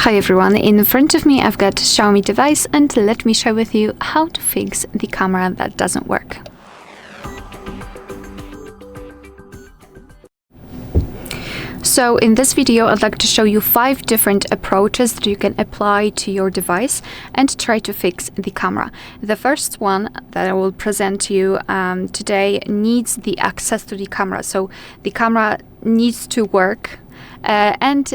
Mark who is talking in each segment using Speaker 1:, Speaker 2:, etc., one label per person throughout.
Speaker 1: Hi everyone, in front of me I've got a Xiaomi device and let me share with you how to fix the camera that doesn't work. So in this video I'd like to show you 5 different approaches that you can apply to your device and try to fix the camera. The first one that I will present to you today needs the access to the camera. So the camera needs to work. And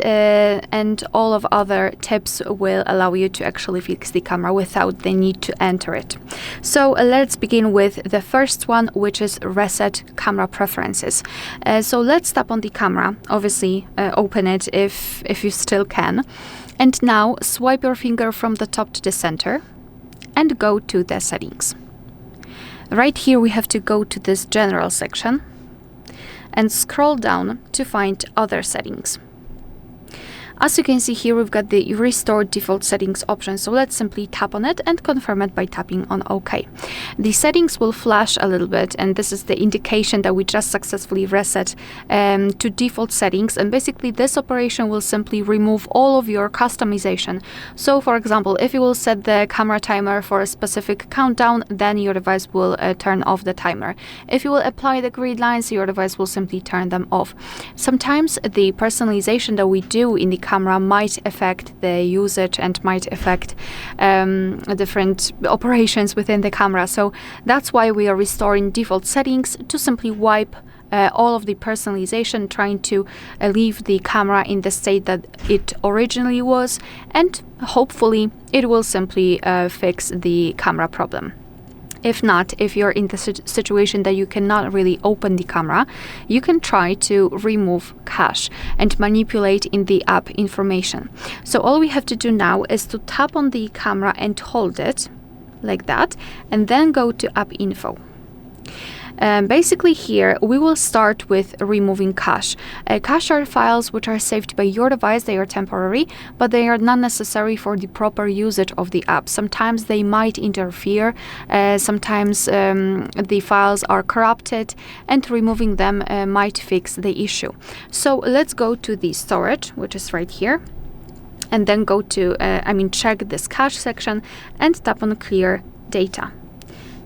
Speaker 1: all of other tips will allow you to actually fix the camera without the need to enter it. So let's begin with the first one, which is reset camera preferences. So let's tap on the camera, obviously open it if you still can, and now swipe your finger from the top to the center and go to the settings. Right here we have to go to this general section and scroll down to find other settings. As you can see here, we've got the restore default settings option, so let's simply tap on it and confirm it by tapping on OK. The settings will flash a little bit, and this is the indication that we just successfully reset to default settings, and basically this operation will simply remove all of your customization. So for example, if you will set the camera timer for a specific countdown, then your device will turn off the timer. If you will apply the grid lines, your device will simply turn them off. Sometimes the personalization that we do in the camera might affect the usage and might affect different operations within the camera. So that's why we are restoring default settings to simply wipe all of the personalization, trying to leave the camera in the state that it originally was, and hopefully it will simply fix the camera problem. If not, if you're in the situation that you cannot really open the camera, you can try to remove cache and manipulate in the app information. So all we have to do now is to tap on the camera and hold it like that, and then go to app info. Basically here we will start with removing cache. Cache are files which are saved by your device. They are temporary, but they are not necessary for the proper usage of the app. Sometimes they might interfere, sometimes the files are corrupted, and removing them might fix the issue. So let's go to the storage, which is right here, and then go to check this cache section and tap on clear data.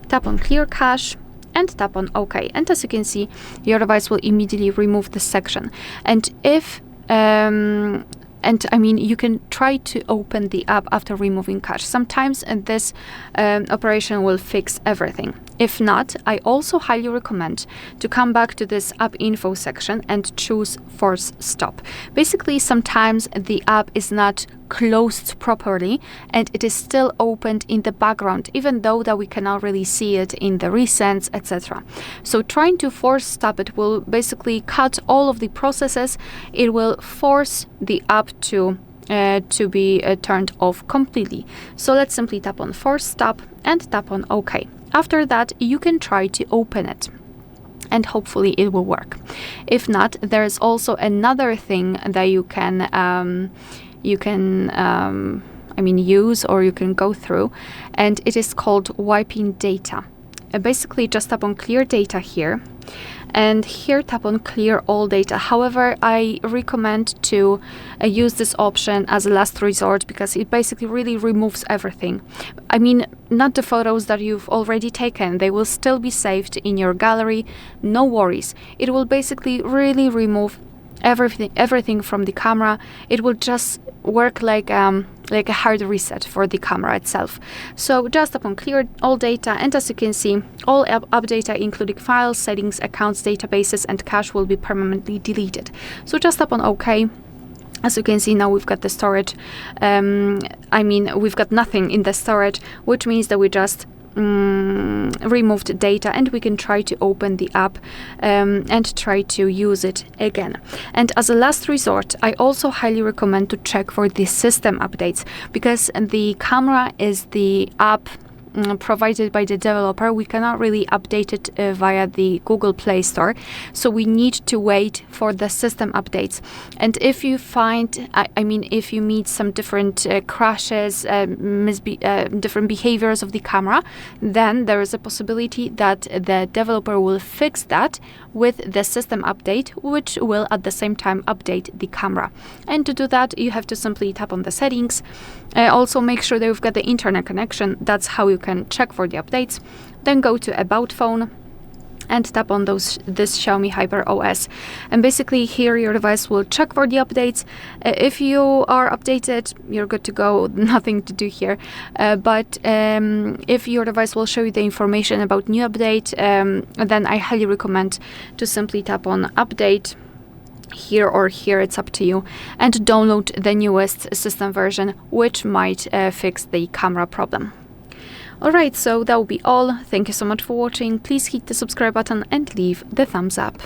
Speaker 1: Tap on clear cache and tap on OK. And as you can see, your device will immediately remove this section. And if you can try to open the app after removing cache. Sometimes this operation will fix everything. If not, I also highly recommend to come back to this app info section and choose force stop. Basically, sometimes the app is not closed properly and it is still opened in the background, even though that we cannot really see it in the recents, etc. So trying to force stop it will basically cut all of the processes. It will force the app to be turned off completely. So let's simply tap on force stop and tap on OK. After that, you can try to open it, and hopefully it will work. If not, there is also another thing that you can use, or you can go through, and it is called wiping data. Basically, just tap on clear data here, and here tap on clear all data. However, I recommend to use this option as a last resort, because it basically really removes everything. I mean, not the photos that you've already taken, they will still be saved in your gallery, no worries. It will basically really remove everything from the camera. It will just work like a hard reset for the camera itself. So just tap on clear all data, and as you can see, all app data, including files, settings, accounts, databases, and cache, will be permanently deleted. So just tap on OK. As you can see, now we've got the storage. We've got nothing in the storage, which means that we just removed data, and we can try to open the app and try to use it again. And as a last resort, I also highly recommend to check for the system updates, because the camera is the app provided by the developer, we cannot really update it via the Google Play Store. So we need to wait for the system updates. And if you find, if you meet some different crashes, different behaviors of the camera, then there is a possibility that the developer will fix that with the system update, which will at the same time update the camera. And to do that, you have to simply tap on the settings. Also make sure that you've got the internet connection. That's how you can check for the updates. Then go to About Phone and tap on this Xiaomi HyperOS. And basically here your device will check for the updates. If you are updated, you're good to go, nothing to do here. But if your device will show you the information about new update, then I highly recommend to simply tap on Update here or here, it's up to you, and download the newest system version, which might fix the camera problem. Alright, so that will be all. Thank you so much for watching. Please hit the subscribe button and leave the thumbs up.